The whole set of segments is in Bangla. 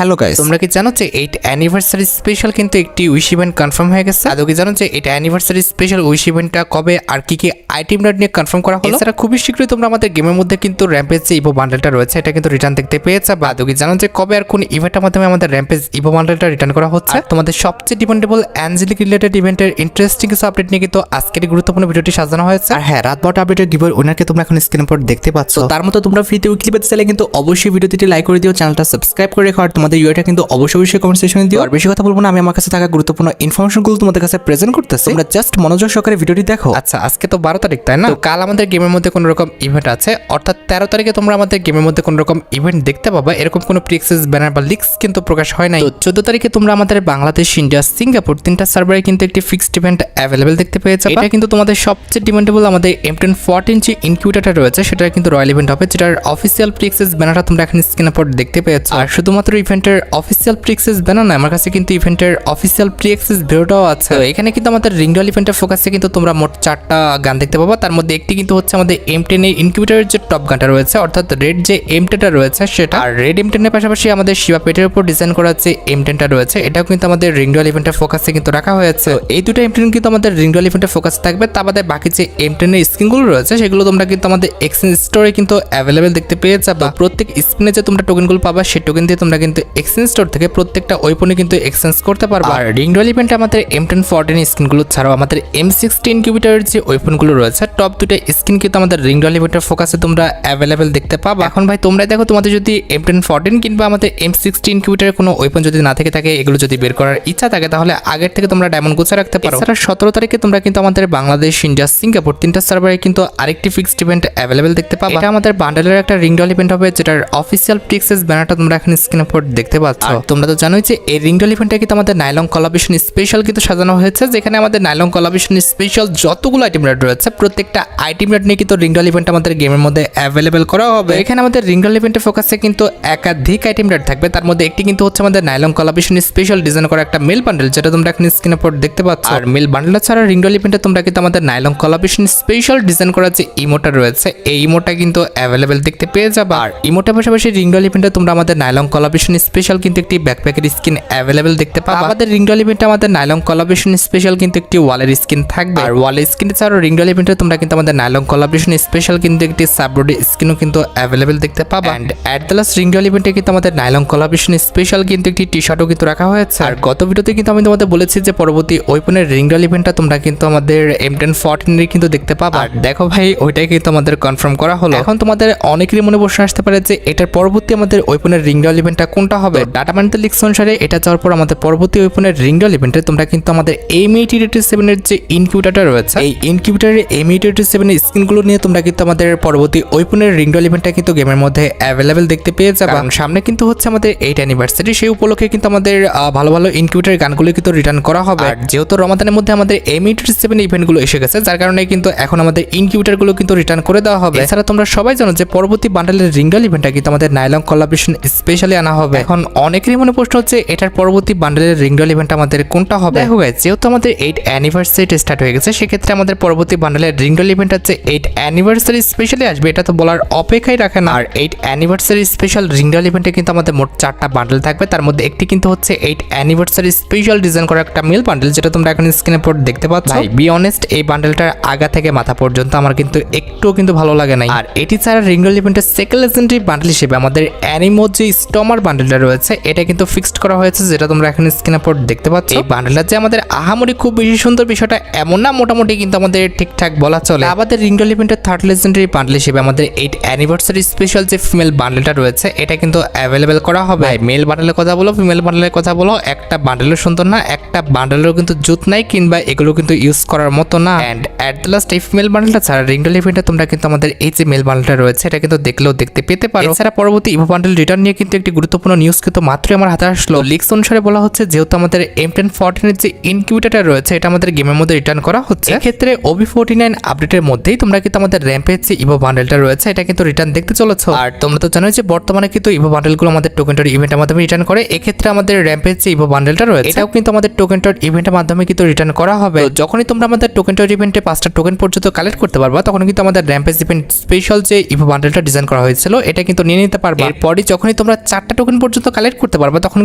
হ্যালো গাইস, তোমরা কি জানো যে 8 অ্যানিভার্সারি স্পেশাল কিন্তু একটি উইশ ইভেন্ট কনফার্ম হয়ে গেছে? আদৌ কি জানো যে 8 অ্যানিভার্সারি স্পেশাল উইশ ইভেন্টটা কবে আর কি আইটেম নিয়ে কনফার্ম করা হলো? এছাড়া খুবই শীঘ্রই তোমরা আমাদের গেমের মধ্যে কিন্তু র্যাম্পেজ যে ইভো বান্ডেলটা রয়েছে এটা কিন্তু রিটার্ন দেখতে পেয়েছে। বা আদৌ কি জানো যে কবে আর কোন ইভেন্টের মাধ্যমে আমাদের র্যাম্পেজ ইভো বান্ডেলটা রিটার্ন করা হচ্ছে? তোমাদের সবচেয়ে ডিপেন্ডেবল অ্যাঞ্জেলিক রিলেটেড ইভেন্টের ইন্টারেস্টিং কিছু আপডেট নিয়ে কিন্তু আজকের গুরুত্বপূর্ণ ভিডিওটি সাজানো হয়েছে। আর হ্যাঁ, রাত 12টা আপডেটের গিভওয়ে উইনারকে তোমরা এখন স্ক্রিনের উপর দেখতে পাচ্ছ। তার মতো তোমরা ফ্রিতে উইকলি পেতে চাইলে কিন্তু অবশ্যই ভিডিওটি লাইক করে দিও, চ্যানেলটা সাবস্ক্রাইব করে রেখো, আর তোমাদের ইউআইটা কিন্তু অবশ্যই কমেন্ট সেকশনে দিও। আর বেশি কথা বলবো না, আমি আমার কাছে থাকা গুরুত্বপূর্ণ ইনফরমেশনগুলো তোমাদের কাছে প্রেজেন্ট করতেছি, তোমরা জাস্ট মনোযোগ সহকারে ভিডিওটি দেখো। আচ্ছা, আজকে তো 12 তারিখ তাই না? তো কাল আমাদের গেমের মধ্যে কোনো রকম ইভেন্ট আছে, অর্থাৎ 13 তারিখে তোমরা আমাদের গেমের মধ্যে কোনো রকম ইভেন্ট দেখতে পাবা। এরকম কোনো প্রিএক্সেস ব্যানার বা লিক্স কিন্তু প্রকাশ হয় নাই। তো 14 তারিখে তোমরা আমাদের বাংলাদেশ, ইন্ডিয়া, সিঙ্গাপুর তিনটা সার্ভারে কিন্তু একটি ফিক্সড ইভেন্ট অ্যাভেলেবেল দেখতে পেয়ে যাবে। এটা কিন্তু তোমাদের সবচেয়ে ডিমান্ডেবল আমাদের M10 14 যে ইনকিউবেটরটা রয়েছে সেটা কিন্তু রয়্যাল ইভেন্ট হবে, যেটার অফিসিয়াল প্রিএক্সেস ব্যানারটা তোমরা এখন স্ক্রিনের উপর দেখতে পেয়েছো। আর শুধুমাত্র ইভেন্টের অফিসিয়াল প্রিএক্সেস ব্যানার না, আমার কাছে কিন্তু ইভেন্টের অফিসিয়াল প্রিএক্সেস ভিডিওটাও আছে। তো এখানে কিন্তু আমাদের রিংডল ইভেন্টের ফোকাসে কিন্তু তোমরা মোট 4টা গান দেখতে পাবা। তার মধ্যে একটি কিন্তু হচ্ছে আমাদের M10 এর ইনকিউবেটরের যে টপ গানটা রয়েছে, অর্থাৎ রেড যে M10টা রয়েছে সেটা। আর রেড M10 এর পাশাপাশি আমাদের শিবা পেটের উপর ডিজাইন করা যে M10টা রয়েছে এটাও কিন্তু আমাদের রিংডল ইভেন্টের ফোকাসে কিন্তু রাখা হয়েছে। এই দুটো M10 কিন্তু আমাদের রিংডল ইভেন্টের ফোকাস থাকবে। তা বাদে বাকি যে M10 এর স্কিনগুলো রয়েছে সেগুলো তোমরা কিন্তু আমাদের এক্সচেঞ্জ স্টোরে কিন্তু অ্যাভেলেবেল দেখতে পেয়ে যাবে। প্রত্যেক স্পিনে যে তোমরা টোকেনগুলো পাবা সেই টোকেন দিয়ে তোমরা কিন্তু এক্সচেঞ্জ স্টোর থেকে প্রত্যেকটা ওয়েপনে কিন্তু এক্সচেঞ্জ করতে পারবা। আর রিংডল ইভেন্টে আমাদের M10 14 স্কিনগুলো ছাড়াও আমাদের M16 ইনকিউবেটরের যে ওয়েপনগুলো রয়েছে টপ দুটো স্কিন কিন্তু আমাদের রিংডল ইভেন্টের ফোকাসে তোমরা অ্যাভেলেবেল দেখতে পাবা। এখন ভাই তোমরা দেখো, তোমাদের যদি M10 14 কিংবা আমাদের M16 ইনকিউবেটরের কোনো ওয়েপন যদি না থেকে থাকে, এগুলো যদি বের করার ইচ্ছা থাকে তাহলে আগের থেকে তোমরা ডায়মন্ড গোছা রাখতে পারো। এছাড়া 17 তারিখে তোমরা কিন্তু আমাদের বাংলাদেশ, ইন্ডিয়া, সিঙ্গাপুর তিনটা সার্ভারে কিন্তু আরেকটি ফিক্সড ইভেন্ট অ্যাভেলেবেল দেখতে পাবা। এটা আমাদের বান্ডেলের একটা রিংডল ইভেন্ট হবে, যেটার অফিসিয়াল প্রিএক্সেস ব্যানারটা তোমরা এখন স্ক্রিনের উপর দেখতে পাচ্ছ। তোমরা তো জানোই যে এই রিংডল ইভেন্টটা কিন্তু আমাদের নাইলং কোলাবরেশন স্পেশাল কিন্তু সাজানো হয়েছে, যেখানে আমাদের নাইলং কোলাবরেশন স্পেশাল যতগুলো আইটেম রেট রয়েছে প্রত্যেকটা আইটেম রেট নিয়ে কিন্তু রিংডল ইভেন্ট আমাদের গেমের মধ্যে অ্যাভেলেবেল করা হবে। এখানে আমাদের রিংডল ইভেন্টের ফোকাসে কিন্তু একাধিক আইটেম রেট থাকবে। তার মধ্যে একটি কিন্তু হচ্ছে আমাদের নাইলং কোলাবরেশন স্পেশাল ডিজাইন করা একটা মেল বান্ডেল, যেটা তোমরা এখন স্ক্রিনের উপর দেখতে পাচ্ছ। আর মেল বান্ডেলটা ছাড়া রিংডল ইভেন্টে তোমরা কিন্তু আমাদের নাইলং কোলাবরেশন স্পেশাল ডিজাইন করা যে ইমোটা রয়েছে এই ইমোটা কিন্তু অ্যাভেলেবেল দেখতে পেয়ে যাবে। আর ইমোটার পাশাপাশি রিংডল ইভেন্টে তোমরা আমাদের নাইলং কোলাবরেশন স্পেশাল কিন্তু একটি ব্যাকপ্যাকের স্কিন অ্যাভেলেবেল দেখতে পাবে। আমাদের রিংডল ইভেন্টে আমাদের নাইলং কোলাবরেশন স্পেশাল কিন্তু একটি ওয়ালের স্কিন থাকবে। আর ওয়ালের স্কিন ছাড়াও রিংডল ইভেন্টে তোমরা কিন্তু আমাদের নাইলং কোলাবরেশন স্পেশাল কিন্তু একটি সাবরোডি স্কিনও কিন্তু অ্যাভেলেবেল দেখতে পাবে। এন্ড এট দ্য লাস্ট রিংডল ইভেন্টে কিন্তু আমাদের নাইলং কোলাবরেশন স্পেশাল কিন্তু একটি টি-শার্টও কিন্তু রাখা হয়েছে। আর গত ভিডিওতে কিন্তু আমি তোমাদের বলেছি যে পরবর্তী ওয়েপনের রিংডল ইভেন্টটা তোমরা কিন্তু আমাদের M10 14 এর কিন্তু দেখতে পাবে। আর দেখো ভাই, ওইটাই কিন্তু আমাদের কনফার্ম করা হলো। এখন তোমাদের অনেকেরই মনে প্রশ্ন আসতে পারে যে এটার পরবর্তী আমাদের ওয়েপনের রিংডল ইভেন্টটা কোনটা হবে। ডাটা মাইনিং লিক্স অনুসারে এটা যাওয়ার পর আমাদের পরবর্তী ওয়েপনের রিংডল ইভেন্টে তোমরা কিন্তু আমাদের M8087 এর যে ইনকিউবেটরটা রয়েছে এই ইনকিউবেটরের M8087 এর স্কিনগুলো নিয়ে তোমরা কিন্তু আমাদের পরবর্তী ওয়েপনের রিংডল ইভেন্টটা কিন্তু গেমের মধ্যে অ্যাভেলেবেল দেখতে পেয়ে যাবে। কারণ সামনে কিন্তু হচ্ছে আমাদের 8 অ্যানিভার্সারি, সেই উপলক্ষে কিন্তু আমাদের ভালো ভালো ইনকিউবেটরের গানগুলো কিন্তু রিটার্ন করা হবে। আর যেহেতু রমাদানের মধ্যে আমাদের M87 ইভেন্টগুলো এসে গেছে, যার কারণে কিন্তু এখন আমাদের ইনকিউবেটরগুলো কিন্তু রিটার্ন করে দেওয়া হবে। এছাড়া তোমরা সবাই জানো যে পরবর্তী বান্ডেলের রিংডল ইভেন্টটা কিন্তু আমাদের নাইলং কোলাবরেশন স্পেশালি আনা হবে। এখন অনেকেরই মনে প্রশ্ন হচ্ছে এটার পরবর্তী বান্ডেলের রিংডল ইভেন্ট আমাদের কোনটা হবে। দেখো গাইস, যেহেতু আমাদের 8 অ্যানিভার্সারি স্টার্ট হয়ে গেছে, সেক্ষেত্রে আমাদের পরবর্তী বান্ডেলের রিংডল ইভেন্ট হচ্ছে 8 অ্যানিভার্সারি স্পেশালি আসবে, এটা তো বলার অপেক্ষাই রাখে না। আর 8 অ্যানিভার্সারি স্পেশাল রিংডল ইভেন্টে কিন্তু আমাদের মোট 4টা বান্ডেল থাকবে। তার মধ্যে একটি কিন্তু হচ্ছে 8 অ্যানিভার্সারি স্পেশাল ডিজাইন করা একটা মেল বান্ডেল, যেটা তোমরা এখন স্ক্রিনের উপর দেখতে পাচ্ছ। ভাই বি অনেস্ট, এই বান্ডেলটার আগা থেকে মাথা পর্যন্ত আমার কিন্তু একটুও কিন্তু ভালো লাগে নাই। আর এটি ছাড়া রিংডল ইভেন্টের সেকেন্ড লেজেন্ডারি বান্ডেল হিসেবে আমাদের অ্যানিমো যে স্টমার বান্ডেলটা রয়েছে এটা কিন্তু ফিক্সড করা হয়েছে, যেটা তোমরা এখন স্ক্রিনের উপর দেখতে পাচ্ছ। এই বান্ডেলটা যে আমাদের আহামরি খুব বেশি সুন্দর বিষয়টা এমন না, মোটামুটি কিন্তু আমাদের ঠিকঠাক বলা চলে। আমাদের রিংডল ইভেন্টের থার্ড লেজেন্ডারি বান্ডেল হিসেবে আমাদের 8 অ্যানিভার্সারি স্পেশাল যে ফিমেল বান্ডেলটা রয়েছে এটা কিন্তু অ্যাভেলেবেল করা হবে। মেল বান্ডেলের কথা বলো, ফিমেল বান্ডেলের কথা বলো, একটা বান্ডেলও সুন্দর না, একটা বান্ডেলেরও কিন্তু জুত নাই, কিংবা এগুলো কিন্তু ইউজ করার মতো না। এন্ড এট দ্য লাস্ট এই ফিমেল বান্ডেলটা ছাড়া রিংডল ইভেন্টে তোমরা কিন্তু আমাদের এই যে মেল বান্ডেলটা রয়েছে এটা কিন্তু দেখলেও দেখতে পেতে পারো। এছাড়া পরবর্তী ইভো বান্ডেল রিটার্ন নিয়ে কিন্তু একটি গুরুত্বপূর্ণ নিউজ কিন্তু মাত্রই আমার হাতে আসলো। লিক্স অনুসারে বলা হচ্ছে যেহেতু আমাদের M10 14 এর যে ইনকিউবেটরটা রয়েছে এটা আমাদের গেমের মধ্যে রিটার্ন করা হচ্ছে, এক্ষেত্রে OB49 আপডেটের মধ্যেই তোমরা কিন্তু আমাদের র্যাম্পেজ যে ইভো বান্ডেলটা রয়েছে এটা কিন্তু রিটার্ন দেখতে চলেছো। আর তোমরা তো জানোই যে বর্তমানে কিন্তু ইভো বান্ডেলগুলো আমাদের টোকেন ইভেন্টের মাধ্যমে রিটার্ন করে। এক্ষেত্রে আমাদের র্যাম্পেজ যে ইভো বান্ডেলটা রয়েছে এটাও কিন্তু আমাদের টোকেন ইভেন্টের মাধ্যমে কিন্তু রিটার্ন করা হবে। যখনই তোমরা আমাদের টোকেন ইভেন্টে 5টা টোকেন পর্যন্ত কালেক্ট করতে পারবা তখন কিন্তু আমাদের র্যাম্পেজ ইভেন্ট স্পেশাল যে ইভো বান্ডেলটা ডিজাইন করা হয়েছিল এটা কিন্তু নিয়ে নিতে পারবা। এরপরই যখনই তোমরা 4টা টোকেন পর্যন্ত কালেক্ট করতে পারবা তখন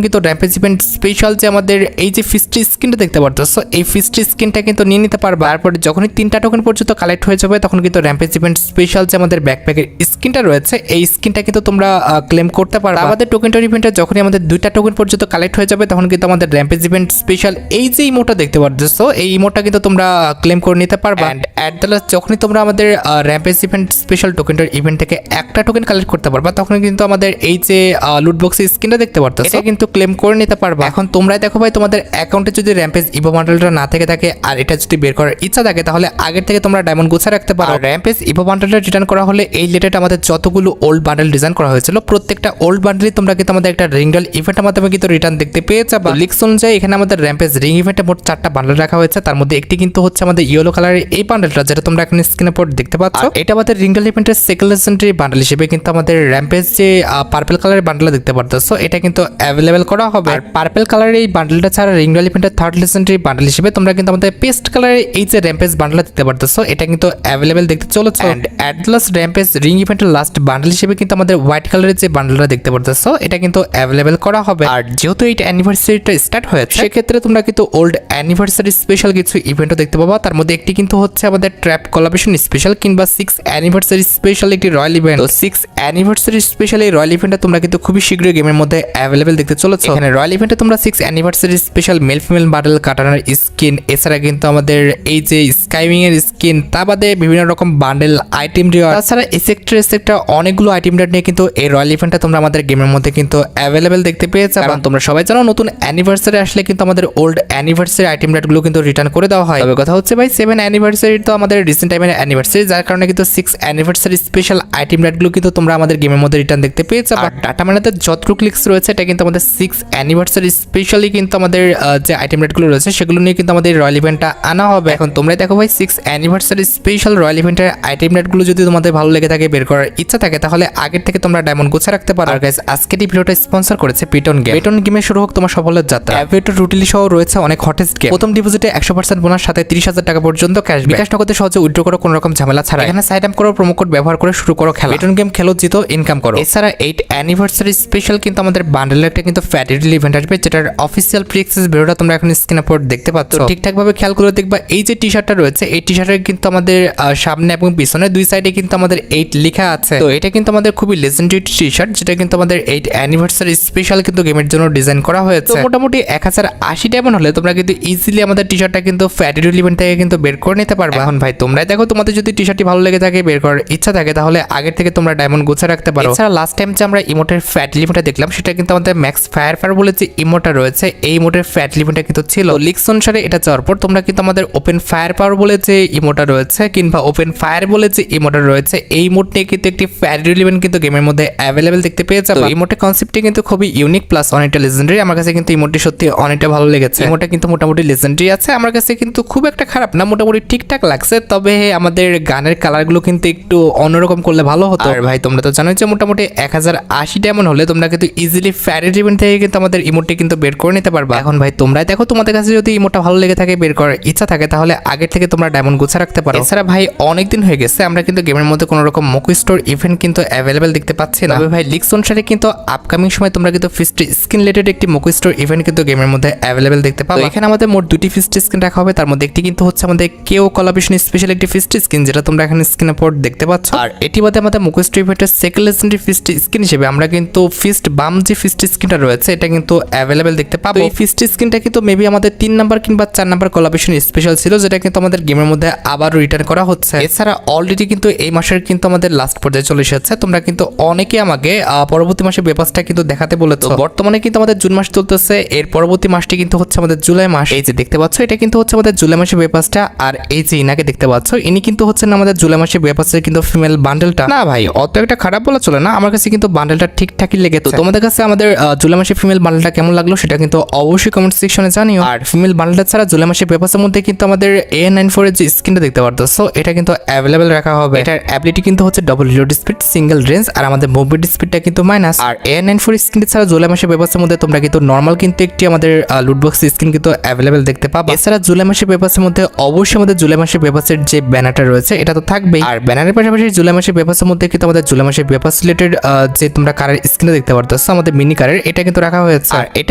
কিন্তু র্যাম্পেজ ইভেন্ট স্পেশাল যে আমাদের এই যে ফিস্টি স্কিনটা দেখতে পারতেছো এই ফিস্টি স্কিনটা কিন্তু নিয়ে নিতে পারবা। তারপরে যখনই 3টা টোকেন পর্যন্ত কালেক্ট হয়ে যাবে তখন কিন্তু র্যাম্পেজ ইভেন্ট স্পেশাল যে আমাদের ব্যাকপ্যাকের স্কিনটা রয়েছে এই স্কিনটা কিন্তু তোমরা ক্লেম করতে পারবা। আমাদের টোকেন ইভেন্টে যখনই আমাদের 2টা টোকেন পর্যন্ত কালেক্ট হয়ে যাবে তখন কিন্তু আমাদের র্যাম্পেজ ইভেন্ট স্পেশাল এই যে ইমোটা দেখতে পারতেছো এই ইমোটা কিন্তু তোমরা ক্লেম করে নিতে পারবা। এন্ড অ্যাট দ্য লাস্ট যখনই তোমরা আমাদের র্যাম্পেজ ইভেন্ট স্পেশাল টোকেনটার ইভেন্ট থেকে একটা টোকেন কালেক্ট করতে পারবা তখন কিন্তু আমাদের এই যে লুট বক্সের স্কিনটা দেখতে পারতেছো এটা কিন্তু ক্লেম করে নিতে পারবা। এখন তোমরা দেখো ভাই তোমাদের অ্যাকাউন্টে যদি র্যাম্পেজ ইভো বান্ডেলটা না থেকে থাকে আর এটা যদি বের করার ইচ্ছা থাকে তাহলে আগের থেকে তোমরা ডায়মন্ড গুছা রাখতে পারো। র্যাম্পেজ ইভো বান্ডেলটা রিটার্ন করা হলে এই রিলেটেড আমাদের যতগুলো ওল্ড বান্ডেল ডিজাইন করা হয়েছিল প্রত্যেকটা ওল্ড বান্ডেলই তোমরা কিন্তু আমাদের একটা রিংডল ইভেন্টের মাধ্যমে কিন্তু রিটার্ন দেখতে পেয়ে যাবে। লিক্স অনুযায়ী এখানে আমাদের র্যাম্পেজ রিং ইভেন্টে মোট 4টা বান্ডেল রাখা হয়েছে তার মধ্যে একটি কিন্তু হচ্ছে আমাদের ইয়েলো কালারের এই বান্ডেলটা যেটা তোমরা এখানে স্ক্রিনে পর দেখতে পাচ্ছ। এটা আমাদের রিংডল ইভেন্টের সেকেন্ড লেজেন্ডারি বান্ডেল হিসেবে কিন্তু আমাদের র্যাম্পেজ যে পার্পল কালারের বান্ডেল দেখতে পারতেছো এটা কিন্তু অ্যাভেলেবেল করা হবে। আর পার্পল কালারের এই বান্ডেলটা ছাড়া রিংডল ইভেন্টের থার্ড লেজেন্ডারি বান্ডেল হিসেবে তোমরা কিন্তু আমাদের পেস্ট কালারের এই যে র্যাম্পেজ বান্ডেল দেখতে পারতেছো এটা কিন্তু অ্যাভেলেবেল দেখতে চলেছে। And at last rampage ring ইভেন্টের লাস্ট বান্ডেল হিসেবে কিন্তু আমাদের হোয়াইট কালারের যে বান্ডেলটা দেখতে পারতেছো এটা কিন্তু অ্যাভেলেবেল করা হবে। আর যেহেতু এই অ্যানিভার্সারিটা স্টার্ট হয়েছে সেক্ষেত্রে তোমরা কিন্তু ওল্ড অ্যানিভার্সারি স্পেশাল কিছু ইভেন্টও দেখতে পাবা। তার মধ্যে একটি কিন্তু হচ্ছে আমাদের ট্র্যাপ কোলাবরেশন স্পেশাল কিংবা 6 অ্যানিভার্সারি স্পেশাল একটি রয়্যাল ইভেন্ট। তো 6 অ্যানিভার্সারি স্পেশাল এই রয়্যাল ইভেন্টটা তোমরা কিন্তু খুবই শীঘ্রই গেমের মধ্যে অ্যাভেলেবেল দেখতে চলেছো। এখানে রয়্যাল ইভেন্টে তোমরা 6 anniversary special male female bundle কাটানোর স্কিন এছাড়া কিন্তু আমাদের এই যে স্কাইউইং এর স্কিন তা বাদে বিভিন্ন রকম বান্ডেল আইটেম রিওয়ার্ড তাছাড়া এসেক্টর অনেকগুলো আইটেম নিয়ে কিন্তু এই রয়্যাল ইভেন্টটা তোমরা আমাদের গেমের মধ্যে কিন্তু অ্যাভেলেবেল দেখতে পেয়ে যাবে। কারণ তোমরা সবাই জানো নতুন অ্যানিভার্সারি আসলে কিন্তু আমাদের ওল্ড অ্যানিভার্সারি আইটেম গুলো কিন্তু রিটার্ন করে দেওয়া হয়। তবে কথা হচ্ছে ভাই 7 অ্যানিভার্সারি তো আমাদের রিসেন্ট টাইমের অ্যানিভার্সারি যার কারণে কিন্তু 6 অ্যানিভার্সারি স্পেশাল আইটেম গুলো কিন্তু তোমরা আমাদের গেমের মধ্যে রিটার্ন দেখতে পেয়ে যাবে। আর ডাটা মানেতে যতটুকু ক্লিকস রয়েছে এটা কিন্তু আমাদের 6 অ্যানিভার্সারি স্পেশালি কিন্তু আমাদের যে আইটেম গুলো রয়েছে সেগুলো নিয়ে কিন্তু আমাদের রয়্যাল ইভেন্টটা আনা হবে। এখন তোমরা দেখো ভাই 6 অ্যানিভার্সারি স্পেশাল রয়্যাল ইভেন্টের আইটেম গুলো যদি তোমাদের ভালো লেগে থাকে বের করার ইচ্ছা থাকে তাহলে আগের থেকে তোমরা ডায়মন্ড গুছা রাখতে পারো। আর গাইস আজকের এই ভিডিওটা স্পন্সর করেছে পিটন গেম। পিটন গেমে শুরু হোক তোমার সফলের যাত্রা। অ্যাভিয়েটর রুটিলি সহ রয়েছে অনেক হটেস্ট গেম। প্রথম ডিপোজিটে 100% বোনাস সাথে 30,000 টাকা পর্যন্ত ক্যাশ বিকাশ নগদে সহজে উইথড্র করো কোনো রকম ঝামেলা ছাড়া। এখানে সাইড আপ করো প্রোমো কোড ব্যবহার করে শুরু করো খেলা। পিটন গেম খেলো জিতো ইনকাম করো। এছাড়া 8 অ্যানিভার্সারি স্পেশাল কিন্তু আমাদের বান্ডেলের একটা কিন্তু ফ্যাটিডি ইভেন্ট আসবে যেটার অফিসিয়াল প্রি অ্যাক্সেস ভিডিওটা তোমরা এখন স্ক্রিনে পর দেখতে পাচ্ছ। ঠিকঠাক ভাবে খেয়াল করে দেখবা এই যে টি-শার্টটা রয়েছে এই টি-শার্টের কিন্তু আমাদের সামনে এবং পিছনে দুই সাইডে কিন্তু আমাদের 8 লেখা আছে। তো এটা কিন্তু আমাদের খুবই লেজেন্ডারি টি-শার্ট যেটা কিন্তু আমাদের 8 অ্যানিভার্সারি স্পেশাল কিন্তু গেমের জন্য ডিজাইন করা হয়েছে। তো মোটামুটি 1080 ডায়মন্ড হলে তোমরা কিন্তু ইজিলি আমাদের টি-শার্টটা কিন্তু ফ্যাটিডি ইভেন্ট থেকে কিন্তু বের করে নিতে পারবে। এখন ভাই তোমরা দেখো তোমাদের যদি টি-শার্টটি ভালো লেগে থাকে বের করার ইচ্ছা থাকে তাহলে আগের থেকে তোমরা ডায়মন্ড গুছা রাখতে পারো। এছাড়া লাস্ট টাইম যে আমরা ইমোটের ফ্যাট লিমিটটা দেখলাম সেটা কিন্তু আমাদের ম্যাক্স ফায়ার বলে যে ইমোটা রয়েছে এই ইমোটের ফ্যাট লিমিটটা কিন্তু ছিল। লিক্স অনুসারে এটা যাওয়ার পর তোমরা কিন্তু আমাদের ওপেন ফায়ার পাওয়ার বলে যে ইমোটা রয়েছে কিংবা ওপেন ফায়ার বলে যে ইমোটা রয়েছে এই ইমোট নিয়ে কিন্তু একটি ফ্যাটিডি ইভেন্ট কিন্তু গেমের মধ্যে অ্যাভেলেবেল দেখতে পেয়ে যাবে। ইমোটের কনসেপ্টটি কিন্তু খুবই ইউনিক প্লাস অনেকটা লেজেন্ডারি। আমার কাছে কিন্তু ইমোটটি সত্যি অনেকটা ভালো লেগেছে। ইমোটা কিন্তু মোটামুটি লেজেন্ডারি আছে আমার কাছে কিন্তু খুব একটা খারাপ না মোটামুটি ঠিকঠাক লাগছে। তবে আমাদের গানের কালারগুলো কিন্তু একটু অন্যরকম করলে ভালো হতো। আর ভাই তোমরা তো জানোই যে মোটামুটি 1080 ডায়মন্ড হলে তোমরা কিন্তু ইজিলি ফ্যাটিডি ইভেন্ট থেকে কিন্তু আমাদের ইমোটটি কিন্তু বের করে নিতে পারবা। এখন ভাই তোমরা দেখো তোমাদের কাছে যদি ইমোটা ভালো লেগে থাকে বের করার ইচ্ছা থাকে তাহলে আগের থেকে তোমরা ডায়মন্ড গুছা রাখতে পারো। এছাড়া ভাই অনেকদিন হয়ে গেছে আমরা কিন্তু গেমের মধ্যে কোনো রকম মক স্টোর ইভেন্ট কিন্তু অ্যাভেলেবেল দেখতে পাচ্ছি না। তবে ভাই লিক্স অনুসারে কিন্তু আপকামিং সময় তোমরা কিন্তু ফিস্ট স্কিন রিলেটেড একটি মক স্টোর ইভেন্ট কিন্তু গেমের মধ্যে অ্যাভেলেবেল দেখতে পাবো। এখানে আমাদের মোট 2টি ফিস্ট স্কিন রাখা হবে তার মধ্যে একটি কিন্তু হচ্ছে আমাদের কেও কোলাবরেশন স্পেশাল একটি ফিস্ট স্কিন যেটা তোমরা এখানে স্ক্রিনে পর দেখতে পাচ্ছ। আর এটি বাদে আমাদের মক স্টোর ইভেন্টের সেকেন্ড লেজেন্ডারি ফিস্ট স্কিন হিসেবে আমরা কিন্তু ফিস্ট বাম যে ফিস্ট স্কিনটা রয়েছে এটা কিন্তু অ্যাভেলেবেল দেখতে পাবো। এই ফিস্ট স্কিনটা কিন্তু মেবি আমাদের 3 নাম্বার কিংবা 4 নাম্বার কোলাবরেশন স্পেশাল ছিল যেটা কিন্তু আমাদের গেমের মধ্যে আবার রিটার্ন করা হচ্ছে। এছাড়া অলরেডি কিন্তু এই মাসের কিন্তু আমাদের লাস্ট পর্যায়ে চলে এসেছে। তোমরা কিন্তু অনেকে আমাকে পরবর্তী মাসে বেপাসটা কিন্তু দেখাতে বলেছো। বর্তমানে কিন্তু আমাদের জুন মাস চলতেছে এর পরবর্তী মাসটি কিন্তু হচ্ছে আমাদের জুলাই মাস। এই যে দেখতে পাচ্ছ এটা কিন্তু হচ্ছে আমাদের জুলাই মাসের বেপাসটা। আর এই যে ইনাকে দেখতে পাচ্ছ ইনি কিন্তু হচ্ছেন আমাদের জুলাই মাসের বেপাসের কিন্তু ফিমেল বান্ডেলটা। না ভাই অত একটা খারাপ বলা চলে না আমার কাছে কিন্তু বান্ডেলটা ঠিকঠাকই লেগেছে। তোমাদের কাছে আমাদের জুলাই মাসের ফিমেল বান্ডেলটা কেমন লাগলো সেটা কিন্তু অবশ্যই কমেন্ট সেকশনে জানিও। আর ফিমেল বান্ডেলটা ছাড়া জুলাই মাসের বেপাসের মধ্যে কিন্তু আমাদের A94 এর যে স্কিনটা দেখতে পারতেছো এটা কিন্তু অ্যাভেলেবেল রাখা হবে। এটার অ্যাবিলিটি কিন্তু হচ্ছে double reload speed single range আর আমাদের মুভমেন্ট স্পিডটা কিন্তু মাইনাস। আর A94 স্কিনটি ছাড়া জুলাই মাসের বেপাসের মধ্যে তোমরা কিন্তু নরমাল কিন্তু একটি আমাদের লুটবক্স স্কিন কিন্তু অ্যাভেলেবেল দেখতে পাবে। এছাড়া জুলাই মাসের বেপাসের মধ্যে অবশ্যই আমাদের জুলাই মাসের বেপাসের যে ব্যানারটা রয়েছে এটা তো থাকবেই। আর ব্যানারের পাশাপাশি জুলাই মাসের বেপাসের মধ্যে কিন্তু আমাদের জুলাই মাসের বেপাস রিলেটেড যে তোমরা কারের স্কিনটা দেখতে পাচ্ছ পারতেছো আমাদের মিনি কারের এটা কিন্তু রাখা হয়েছে। আর এটা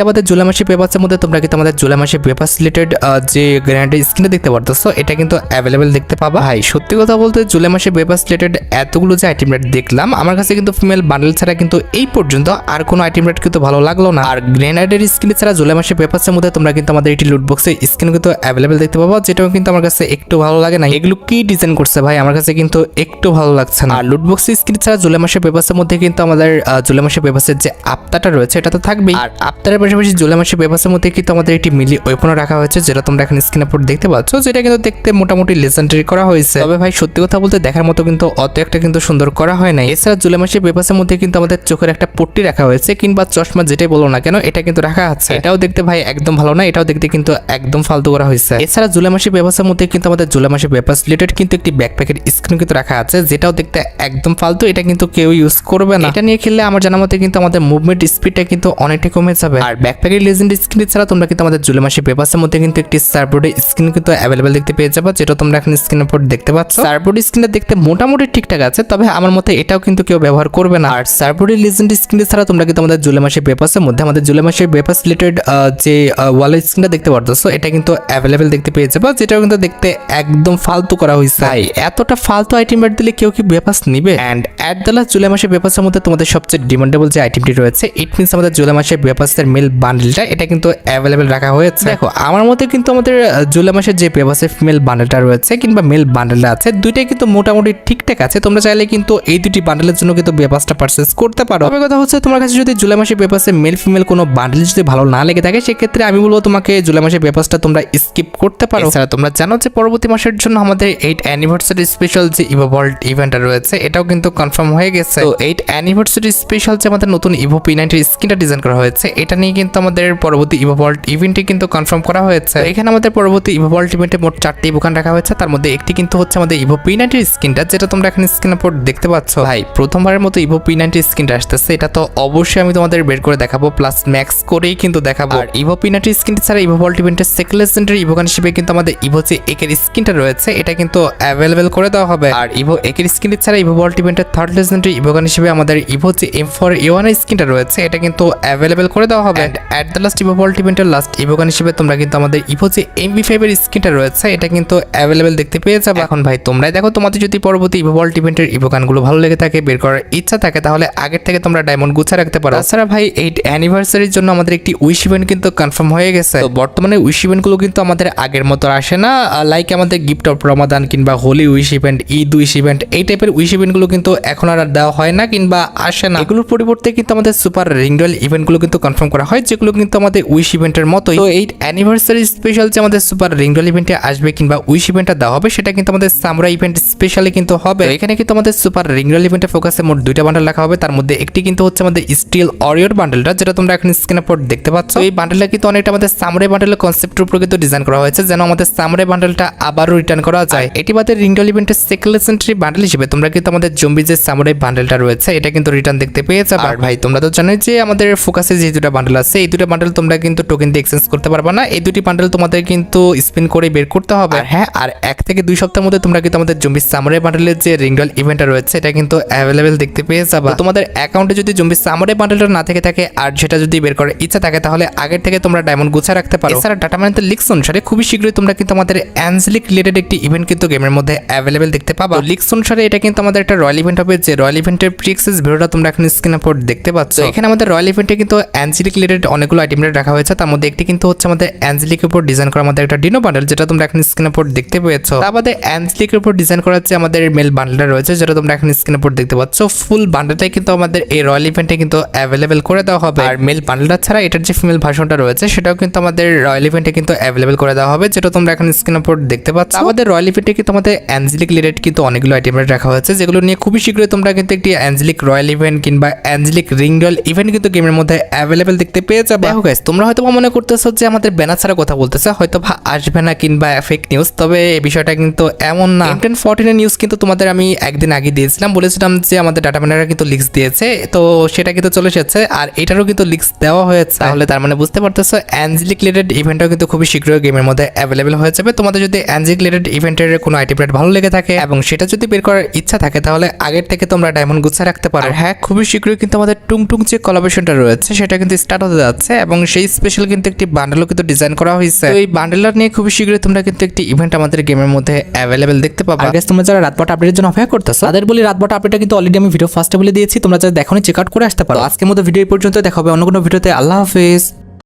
আমাদের জুলাই মাসে পেপারসের মধ্যে তোমরা কিন্তু আমাদের জুলাই মাসে পেপার রিলেটেড যে গ্রেনেডের স্কিনটা দেখতে পারতেছো এটা কিন্তু অ্যাভেলেবেল দেখতে পাবা। ভাই সত্যি কথা বলতে জুলাই মাসে পেপার রিলেটেড এতগুলো যে আইটেম রেট দেখলাম আমার কাছে কিন্তু ফিমেল বান্ডেল ছাড়া কিন্তু এই পর্যন্ত আর কোনো আইটেম রেট কিন্তু ভালো লাগলো না। আর গ্রেনেডের স্কিন ছাড়া জুলাই মাসে পেপারসের মধ্যে তোমরা কিন্তু আমাদের এটি লুট বক্সে স্কিন কিন্তু অ্যাভেলেবেল দেখতে পাবো, যেটাও কিন্তু আমার কাছে একটু ভালো লাগে না। এগুলো কি ডিজাইন করছে ভাই আমার কাছে কিন্তু একটু ভালো লাগছে না। আর লুট বক্স স্কিন ছাড়া জুলাই মাসে পেপারসের মধ্যে কিন্তু আমাদের জুলাই মাসে পেপারসের যে আফতারটা রয়েছে এটা তো থাকবেই। আর আফতারের পাশাপাশি জুলাই মাসে পেপারসের মধ্যে কিন্তু আমাদের একটি মিলি ওয়েপনও রাখা হয়েছে, যেটা তোমরা এখন স্ক্রিনে পর দেখতে পাচ্ছ, যেটা কিন্তু দেখতে মোটামুটি লেজেন্ডারি করা হয়েছে। তবে ভাই সত্যি কথা বলতে দেখার মতো কিন্তু অত একটা কিন্তু সুন্দর করা হয় না। এছাড়া জুলাই মাসে পেপারসের মধ্যে কিন্তু আমাদের চোখের একটা পট্টি রাখা হয়েছে কিংবা চশমা যেটাই বলো না কেন এটা কিন্তু রাখা আছে। এটাও দেখতে ভাই একদম ভালো না, এটাও দেখতে কিন্তু একদম ফালতু করা হয়েছে। এছাড়া জুলাই মাসে পেপারসের মধ্যে কিন্তু আমাদের জুলাই মাসে পেপারস রিলেটেড কিন্তু একটি ব্যাকপ্যাকের স্ক্রিন কিন্তু রাখা আছে, যেটাও দেখতে একদম ফালতু, এটা কিন্তু কেউ ইউজ করবে না। এটা নিয়ে খেললে আমার জানা মতে কিন্তু আমাদের মুভমেন্ট স্পিডটা কিন্তু অনেকটাই কমে যাবে। আর ব্যাকপ্যাকের লেজেন্ড স্ক্রিন ছাড়া তোমরা কিন্তু আমাদের জুলাই মাসে পেপারসের মধ্যে কিন্তু একটি সার্ভবোর্ডের স্ক্রিন কিন্তু অ্যাভেলেবেল দেখতে পেয়ে যাবে, যেটা তোমরা এখন স্ক্রিনের উপর দেখতে পাচ্ছ। সার্ভবোর্ড স্ক্রিনটা দেখতে মোটামুটি ঠিকঠাক আছে, তবে আমার মতে এটাও কিন্তু কেউ ব্যবহার করবে না। আর সার্ভবোর্ডের লেজেন্ড স্ক্রিন ছাড়া তোমরা কিন্তু আমাদের জুলাই মাসে পেপারসের মধ্যে আমাদের জুলাই মাসে পেপারস রিলেটেড যে ওয়ালের স্ক্রিনটা দেখতে পারতেছো এটা কিন্তু অ্যাভেলেবেল দেখতে পেয়ে যাবে, যেটাও কিন্তু দেখতে একদম ফালতু করা হয়েছে। ভাই এতটা ফালতু আইটেম রেট দিলে কেউ কি পেপারস নিবে? And at the last July মাসে পেপারসের মধ্যে তোমাদের সবচেয়ে ডিমান্ডেবল যে আইটেমটি রয়েছে ইট মিনস আমাদের জুলাই মাসে পেপারসের মেল বান্ডেলটা এটা কিন্তু অ্যাভেলেবেল রাখা হয়েছে। দেখো আমার মতে কিন্তু আমাদের জুলাই মাসের যে পেপারসের ফিমেল বান্ডেলটা রয়েছে কিংবা মেল বান্ডেলটা আছে দুইটাই কিন্তু মোটামুটি ঠিকঠাক আছে। তোমরা চাইলে কিন্তু এই দুটি বান্ডেলের জন্য কিন্তু পেপারসটা পারচেজ করতে পারো। তবে কথা হচ্ছে তোমার কাছে যদি জুলাই মাসে পেপারসে মেল ফিমেল কোনো বান্ডেল যদি ভালো না লেগে থাকে সেক্ষেত্রে আমি বলবো তোমাকে জুলাই মাসে পেপারসটা তোমরা স্কিপ করতে পারো। এছাড়া তোমরা জানো যে পরবর্তী মাসের জন্য আমাদের 8 অ্যানিভার্সারি স্পেশাল যে ইভো ভল্ট ইভেন্টটা রয়েছে এটাও কিন্তু কনফার্ম হয়ে গেছে। তো 8 অ্যানিভার্সারি স্পেশাল যে আমাদের নতুন ইভো P90 স্কিনটা ডিজাইন করা হয়েছে এটা নিয়ে কিন্তু আমাদের পরবর্তী ইভো ভল্ট ইভেন্টে কিন্তু কনফার্ম করা হয়েছে। এখানে আমাদের পরবর্তী ইভো ভল্ট ইভেন্টে মোট 4টি ইভোকান রাখা হয়েছে, তার মধ্যে একটি কিন্তু হচ্ছে আমাদের ইভো P90 স্কিনটা, যেটা তোমরা এখন স্ক্রিনের উপর দেখতে পাচ্ছ। ভাই প্রথমবারের মতো ইভো P90 স্কিনটা আসতেছে, এটা তো অবশ্যই আমি তোমাদের বের করে দেখাবো, প্লাস ম্যাক্স করেই কিন্তু দেখাবো। আর ইভো P90 স্কিনটা ছাড়া ইভো ভল্ট ইভেন্টের সেকেন্ড লেজেন্ডারি ইভোকান হিসেবে কিন্তু আমাদের ইভো যে একের স্কিনটা রয়েছে এটা কিন্তু অ্যাভেলেবেল করে দেওয়া হবে। আর ইভো একের স্কিনটা ছাড়া ইভো ভল্ট ইভেন্টের থার্ড লেজেন্ডারি ইভোকান হিসেবে আমাদের ইভো যে M4A1 স্কিনটা রয়েছে এটা কিন্তু অ্যাভেলেবেল করে দেওয়া হবে। এট দ্য লাস্ট ইভো ভল্ট ইভেন্টের লাস্ট ইভোকান হিসেবে তোমরা কিন্তু আমাদের ইভো যে MV5 এর স্কিনটা রয়েছে এটা কিন্তু অ্যাভেলেবেল দেখতে পেয়ে যাবে। এখন ভাই তোমরাই দেখো, তোমাদের যদি পরবর্তী ইভো ভল্ট ইভেন্টের ইভোকানগুলো ভালো লেগে থাকে, বের করার ইচ্ছা থাকে, তাহলে আগের থেকে তোমরা ডায়মন্ড গুছা রাখতে পারো। তাছাড়া ভাই 8 অ্যানিভার্সারির জন্য আমাদের একটি উইশ ইভেন্ট কিন্তু কনফার্ম হয়ে গেছে। তো বর্তমানে উইশ ইভেন্টগুলো কিন্তু আমাদের আগের মতো আসে না, লাইক আমাদের গিফট অফ রমাদান কিংবা Holi wish event, Eid wish event, এই টাইপের উইশ ইভেন্টগুলো কিন্তু এখন আর দেওয়া হয় না কিংবা আসে না। এগুলোর পরিবর্তে কিন্তু আমাদের সুপার রিংডল ইভেন্টগুলো কিন্তু কনফার্ম করা হয়, যেগুলো কিন্তু আমাদের উইশ ইভেন্টের মতোই। তো 8 অ্যানিভার্সারি স্পেশাল যে আমাদের সুপার রিংডল ইভেন্টে আসবে কিংবা উইশ ইভেন্টটা দেওয়া হবে সেটা কিন্তু আমাদের সামরা ইভেন্ট স্পেশালি কিন্তু হবে। এখানে কিন্তু আমাদের সুপার রিংডল ইভেন্টে ফোকাসে মোট 2টা বান্ডেল রাখা হবে, তার মধ্যে একটি কিন্তু হচ্ছে আমাদের স্টিল অরিওর বান্ডেলটা, যেটা তোমরা এখন স্ক্রিনে পর দেখতে পাচ্ছ। এই বান্ডেলটা কিন্তু অনেকটা আমাদের সামরাই বান্ডেলের কনসেপ্টের উপর কিন্তু ডিজাইন করা হয়েছে, যেন আমাদের সামরাই বান্ডেলটা আবারও রিটার্ন করা যায়। এটি বাদে রিংডল ইভেন্টের সেকেন্ড লেজেন্ডারি বান্ডেল হিসেবে তোমরা কিন্তু আমাদের জম্বি যে সামরাই বান্ডেলটা রয়েছে এটা কিন্তু রিটার্ন দেখতে পেয়ে যাবে। আর ভাই তোমরা তো জানোই যে আমাদের ফোকাসে যে 2টা বান্ডেল আছে এই 2টা বান্ডেল তোমরা কিন্তু টোকেন দিয়ে এক্সচেঞ্জ করতে পারবে না, এই 2টি বান্ডেল তোমাদের কিন্তু স্পিন করে বের করতে হবে। হ্যাঁ, আর 1 থেকে 2 সপ্তাহের মধ্যে তোমরা কিন্তু আমাদের জম্বি সামরাই বান্ডেলের যে রিংডল ইভেন্টটা রয়েছে এটা কিন্তু অ্যাভেলেবেল দেখতে পেয়ে যাবে। তোমাদের অ্যাকাউন্টে যদি জম্বি সামরাই বান্ডেলটা না থেকে থাকে আর সেটা যদি বের করার ইচ্ছা থাকে তাহলে আগের থেকে তোমরা ডায়মন্ড গুছা রাখতে পারো। এছাড়া ডাটা মাইনের লিক্স অনুসারে খুবই শীঘ্রই তোমরা কিন্তু আমাদের অ্যাঞ্জেলিক রিলেটেড একটি ইভেন্ট কিন্তু গেমের মধ্যে অ্যাভেলেবেল দেখতে পাবা। লিক্স অনুসারে এটা কিন্তু আমাদের একটা রয়্যাল ইভেন্ট হবে, যে রয়্যাল ইভেন্টের প্রিএক্সেস ভিডিওটা তোমরা এখন স্ক্রিনে পর দেখতে পাচ্ছ। এখানে আমাদের রয়্যাল ইভেন্টে কিন্তু অ্যাঞ্জেলিক রিলেটেড অনেকগুলো আইটেম রাখা হয়েছে, তার মধ্যে একটি কিন্তু হচ্ছে আমাদের অ্যাঞ্জেলিকের উপর ডিজাইন করা আমাদের একটা ডিনো বান্ডেল, যেটা তোমরা এখন স্ক্রিনে পর দেখতে পেয়েছো। তার বাদে অ্যাঞ্জেলিকের উপর ডিজাইন করা হচ্ছে আমাদের মেল বান্ডেলটা রয়েছে, যেটা তোমরা এখন স্ক্রিনে পর দেখতে পাচ্ছ। ফুল বান্ডেলটাই কিন্তু আমাদের এই রয়্যাল ইভেন্টে কিন্তু অ্যাভেলেবেল করে দেওয়া হবে। আর মেল বান্ডেলটা ছাড়া এটার যে ফিমেল ভার্সনটা রয়েছে সেটাও কিন্তু আমাদের রয়্যাল ইভেন্টে কিন্তু অ্যাভেলেবল করে দেওয়া হবে, যেটা তোমরা এখন স্ক্রিনের উপর দেখতে পাচ্ছ। আমাদের রয়্যাল ইভেন্টে কিন্তু আমাদের অ্যাঞ্জেলিক রিলেটেড কিন্তু অনেকগুলো আইটেম রাখা হয়েছে, যেগুলো নিয়ে খুবই শীঘ্রই তোমরা কিন্তু একটি অ্যাঞ্জেলিক রয়্যাল ইভেন্ট কিংবা অ্যাঞ্জেলিক রিংডল ইভেন্ট কিন্তু গেমের মধ্যে অ্যাভেলেবল দেখতে পেয়ে যাবে। দেখো গাইস, তোমরা হয়তো মনে করতেছো যে আমাদের ব্যানার ছাড়া কথা বলতেছে, হয়তো আসবে না কিংবা ফেক নিউজ, তবে এই বিষয়টা কিন্তু এমন না। M1014 এর নিউজ কিন্তু তোমাদের আমি একদিন আগে দিয়েছিলাম, বলেছিলাম যে আমাদের ডাটা মাইনাররা কিন্তু লিক্স দিয়েছে, তো সেটা কিন্তু চলে এসেছে আর এটারও কিন্তু লিক্স দেওয়া হয়েছে। তাহলে তার মানে বুঝতে পারতেছো অ্যাঞ্জেলিক রিলেটেড ইভেন্টটাও কিন্তু খুবই শীঘ্রই গেমের মধ্যে অ্যাভেলেবল হয়ে যাবে। তোমাদের যদি অ্যাঞ্জেলিক রিলেটেড ইভেন্টের কোনো আইটেম রেট ভালো লেগে থাকে এবং সেটা যদি বের করার ইচ্ছা থাকে তাহলে আগের থেকে তোমরা ডায়মন্ড গুছা রাখতে পারো। হ্যাঁ, খুবই শীঘ্রই কিন্তু আমাদের টুংটুং যে কোলাবোরেশনটা রয়েছে সেটা কিন্তু স্টার্ট হতে যাচ্ছে এবং সেই স্পেশাল কিন্তু একটি বান্ডেলও কিন্তু ডিজাইন করা হয়েছে। তো এই বান্ডেলটা নিয়ে খুবই শীঘ্রই তোমরা কিন্তু একটি ইভেন্ট আমাদের গেমের মধ্যে অ্যাভেলেবেল দেখতে পাবা। আর গাইস তোমরা যারা রাতবাটা আপডেটের জন্য অপেক্ষা করতেছো তাদের বলি রাতবাটা আপডেটটা কিন্তু অলরেডি আমি ভিডিও ফার্স্টে বলে দিয়েছি, তোমরা যারা দেখোনি চেক আউট করে আসতে পারো। আজকের মতো ভিডিও এই পর্যন্ত, দেখা হবে অন্য কোনো ভিডিওতে। আল্লাহ হাফেজ।